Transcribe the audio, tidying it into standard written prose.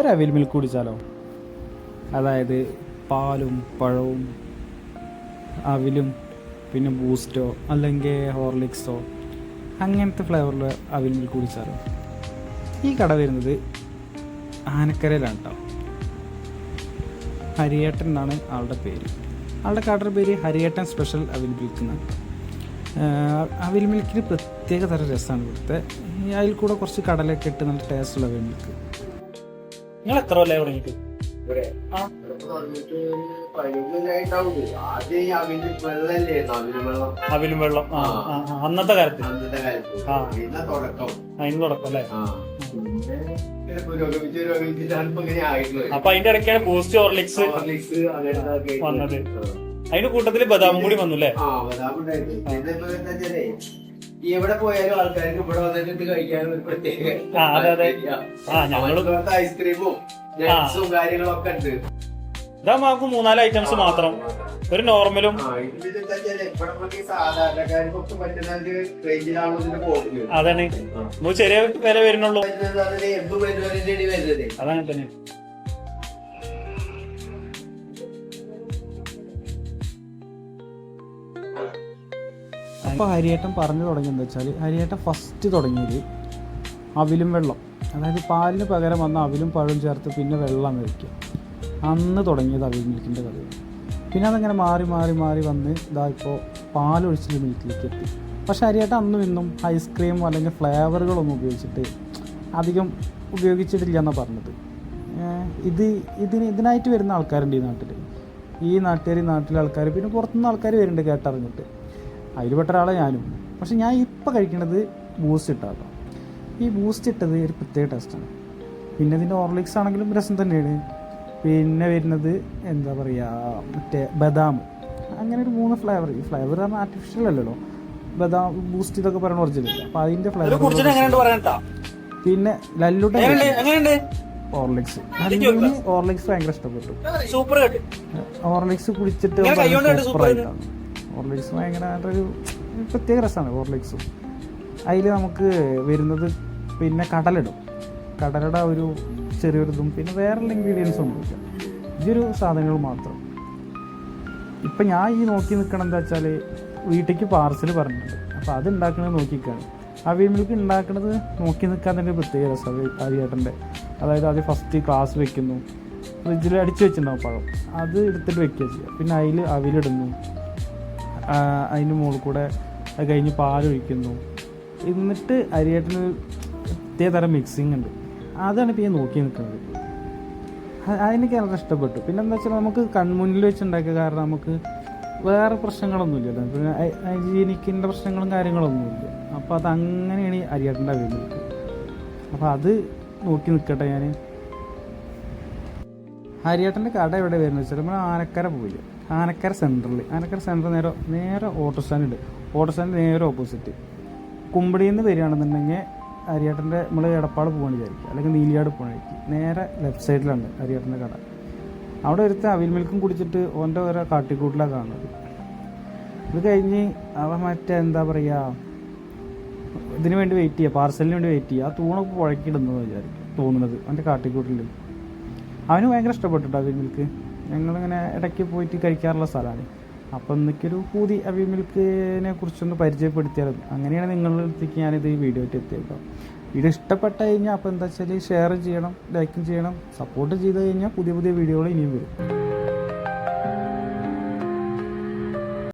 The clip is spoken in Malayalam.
ഒരു അവിൽ മിൽക്ക് കുടിച്ചാലോ? അതായത് പാലും പഴവും അവിലും പിന്നെ ബൂസ്റ്റോ അല്ലെങ്കിൽ ഹോർലിക്സോ അങ്ങനത്തെ ഫ്ലേവറിൽ അവിൽ മിൽക്ക് കുടിച്ചാലോ? ഈ കട വരുന്നത് ആനക്കരയിലാണ് കേട്ടോ. ഹരിയേട്ടൻ എന്നാണ് ആളുടെ പേര്. ആളുടെ കടയുടെ പേര് ഹരിയേട്ടൻ സ്പെഷ്യൽ അവിൽ മിൽക്ക് എന്നാണ്. അവിൽ മിൽക്കിന് പ്രത്യേക തരം രസമാണ് ഇവിടുത്തെ. അതിൽ കൂടെ കുറച്ച് കടലൊക്കെ ഇട്ട് നല്ല ടേസ്റ്റുള്ള അവിൽ മിൽക്ക്. നിങ്ങൾ എത്ര കൊല്ലം തുടങ്ങിയിട്ട്? അവിലും വെള്ളം അന്നത്തെ കാലത്ത് അതിന് തുടക്കം അല്ലേ? അപ്പൊ അതിന്റെ ഇടയ്ക്കാണ് ബൂസ്റ്റ് ഹോർലിക്സ് വന്നത്. അതിന്റെ കൂട്ടത്തില് ബദാമും കൂടി വന്നു അല്ലേ? എവിടെ പോയാലും ആൾക്കാർക്ക് ഇവിടെ വന്നിട്ട് കഴിക്കാനും ഒരു പ്രത്യേക ഐസ്ക്രീമും നട്ട്സും കാര്യങ്ങളൊക്കെ ഉണ്ട്. ഇതാകുമ്പോ 4 ഐറ്റംസ് മാത്രം, ഒരു നോർമലും. സാധാരണക്കാർക്കൊക്കെ പറ്റുന്ന റേഞ്ചിലാണ് പോകുന്നത്. അതാണ് ചെറിയ വില വരുന്നുള്ളൂ. അതാണ് തന്നെ. അപ്പോൾ ഹരിയേട്ടൻ പറഞ്ഞു തുടങ്ങിയെന്ന് വെച്ചാൽ, ഹരിയേട്ടൻ ഫസ്റ്റ് തുടങ്ങിയത് അവിലും വെള്ളം, അതായത് പാലിന് പകരം വന്ന അവിലും പഴവും ചേർത്ത് പിന്നെ വെള്ളം കഴിക്കുക. അന്ന് തുടങ്ങിയത് അവിൽ മിൽക്കിൻ്റെ കഥയാണ്. പിന്നെ അതങ്ങനെ മാറി മാറി മാറി വന്ന് ഇതാ ഇപ്പോൾ പാലൊഴിച്ചിട്ട് മിൽക്കിലേക്ക് എത്തി. പക്ഷേ ഹരിയേട്ടൻ അന്നും ഇന്നും ഐസ്ക്രീം അല്ലെങ്കിൽ ഫ്ലേവറുകളൊന്നും അധികം ഉപയോഗിച്ചിട്ടില്ല എന്നാണ് പറഞ്ഞത്. ഇതിനായിട്ട് വരുന്ന ആൾക്കാരുണ്ട് ഈ നാട്ടിലെ ആൾക്കാർ, പിന്നെ പുറത്തുനിന്ന് ആൾക്കാർ വരുന്നുണ്ട് കേട്ടറിഞ്ഞിട്ട്. അതിൽ പെട്ട ഒരാളെ ഞാനും. പക്ഷെ ഞാൻ ഇപ്പോൾ കഴിക്കുന്നത് ബൂസ്റ്റ് ഇട്ടാട്ടോ. ഈ ബൂസ്റ്റ് ഇട്ടത് ഒരു പ്രത്യേക ടേസ്റ്റാണ്. പിന്നെ ഇതിൻ്റെ ഹോർലിക്സ് ആണെങ്കിലും രസം തന്നെയാണ്. പിന്നെ വരുന്നത് എന്താ പറയുക, മറ്റേ ബദാം, അങ്ങനെ ഒരു 3 ഫ്ലേവർ. ഈ ഫ്ലേവർ പറഞ്ഞാൽ ആർട്ടിഫിഷ്യൽ അല്ലല്ലോ. ബദാം ബൂസ്റ്റ് ഇതൊക്കെ പറയുന്ന ഒറിജിനൽ. അപ്പോൾ അതിൻ്റെ ഫ്ലേവർ. പിന്നെ ലല്ലുട്ട ഹോർലിക്സ് ഭയങ്കര ഇഷ്ടപ്പെട്ടു. ഹോർലിക്സ് കുടിച്ചിട്ട് സൂപ്പറായിട്ടാണ്. ഹോർലിക്സ് ഭയങ്കര ഒരു പ്രത്യേക രസമാണ് ഹോർലിക്സും. അതിൽ നമുക്ക് വരുന്നത് പിന്നെ കടലയുടെ ഒരു ചെറിയൊരിതും പിന്നെ വേറെയുള്ള ഇൻഗ്രീഡിയൻസും ഒന്നുമില്ല. ഇതൊരു സാധനങ്ങൾ മാത്രം. ഇപ്പം ഞാൻ ഈ നോക്കി നിൽക്കണം എന്താ വെച്ചാൽ, വീട്ടിലേക്ക് പാർസൽ പറഞ്ഞിട്ടുണ്ട്. അപ്പോൾ അത് ഉണ്ടാക്കുന്നത് നോക്കിക്കാണ്. അവിൽ മിൽക്ക് ഉണ്ടാക്കുന്നത് നോക്കി നിൽക്കാൻ തന്നെ പ്രത്യേക രസമാണ് ഹരിയേട്ടൻ്റെ. അതായത് അത് ഫസ്റ്റ് ഗ്ലാസ് വെക്കുന്നു, ഫ്രിഡ്ജിൽ അടിച്ച് വെച്ചിട്ടുണ്ടാവും പഴം, അത് എടുത്തിട്ട് വെക്കുക ചെയ്യുക. പിന്നെ അതിൽ അവിലിടുന്നു, അതിൻ്റെ മുകളിൽ കൂടെ അത് കഴിഞ്ഞ് പാലൊഴിക്കുന്നു. എന്നിട്ട് ഹരിയേട്ടന് പ്രത്യേക തരം മിക്സിങ് ഉണ്ട്. അതാണ് ഇപ്പോൾ ഞാൻ നോക്കി നിൽക്കുന്നത്. അതെനിക്ക് വളരെ ഇഷ്ടപ്പെട്ടു. പിന്നെ എന്താ വെച്ചാൽ നമുക്ക് കൺമുന്നിൽ വെച്ചുണ്ടാക്കിയ കാരണം നമുക്ക് വേറെ പ്രശ്നങ്ങളൊന്നുമില്ലല്ലോ. പിന്നെ ഹൈജീനിക്കിൻ്റെ പ്രശ്നങ്ങളും കാര്യങ്ങളൊന്നുമില്ല. അപ്പോൾ അതങ്ങനെയാണ് ഈ ഹരിയേട്ടൻ്റെ അവിൽ മിൽക്ക്. അപ്പോൾ അത് നോക്കി നിൽക്കട്ടെ ഞാൻ. ഹരിയേട്ടൻ്റെ കട എവിടെ വരുന്നത് വെച്ചാൽ നമ്മൾ ആനക്കര പോയില്ല, ആനക്കര സെൻറ്ററിൽ നേരെ ഓട്ടോ സ്റ്റാൻഡ് നേരെ ഓപ്പോസിറ്റ്. കുമ്പടിയിൽ നിന്ന് വരികയാണെന്നുണ്ടെങ്കിൽ ഹരിയേട്ടൻ്റെ നമ്മൾ എടപ്പാട് പോകാൻ വിചാരിക്കുക, അല്ലെങ്കിൽ നീലിയാട് പോകണമെങ്കിൽ നേരെ ലെഫ്റ്റ് സൈഡിലാണ് ഹരിയേട്ടൻ്റെ കട. അവിടെ ഒരുത്ത അവിൽ മിൽക്കും കുടിച്ചിട്ട് ഓൻ്റെ ഓരോ കാട്ടിക്കൂട്ടിലാണ് കാണുന്നത്. ഇത് കഴിഞ്ഞ് അവൻ എന്താ പറയുക, ഇതിന് വേണ്ടി വെയിറ്റ് ചെയ്യുക, പാർസലിന് വേണ്ടി വെയിറ്റ് ചെയ്യുക. ആ തൂണൊക്കെ പുഴക്കിടുന്നത് വിചാരിക്കും തോന്നുന്നത് അവൻ്റെ കാട്ടിക്കൂട്ടിൽ. അവന് ഭയങ്കര ഇഷ്ടപ്പെട്ടിട്ട് അവിൽ മിൽക്ക്. ഞങ്ങളിങ്ങനെ ഇടയ്ക്ക് പോയിട്ട് കഴിക്കാറുള്ള സ്ഥലമാണ്. അപ്പം എനിക്കൊരു പൂതി അവിൽ മിൽക്കിനെ കുറിച്ചൊന്ന് പരിചയപ്പെടുത്തിയാലും. അങ്ങനെയാണ് നിങ്ങളുടെ അടുത്തേക്ക് ഞാനിത് ഈ വീഡിയോ ആയിട്ട് എത്തിയേക്കാം. വീഡിയോ ഇഷ്ടപ്പെട്ട് കഴിഞ്ഞാൽ അപ്പോൾ എന്താ വെച്ചാൽ ഷെയർ ചെയ്യണം, ലൈക്കും ചെയ്യണം. സപ്പോർട്ട് ചെയ്ത് കഴിഞ്ഞാൽ പുതിയ വീഡിയോകൾ ഇനിയും വരും.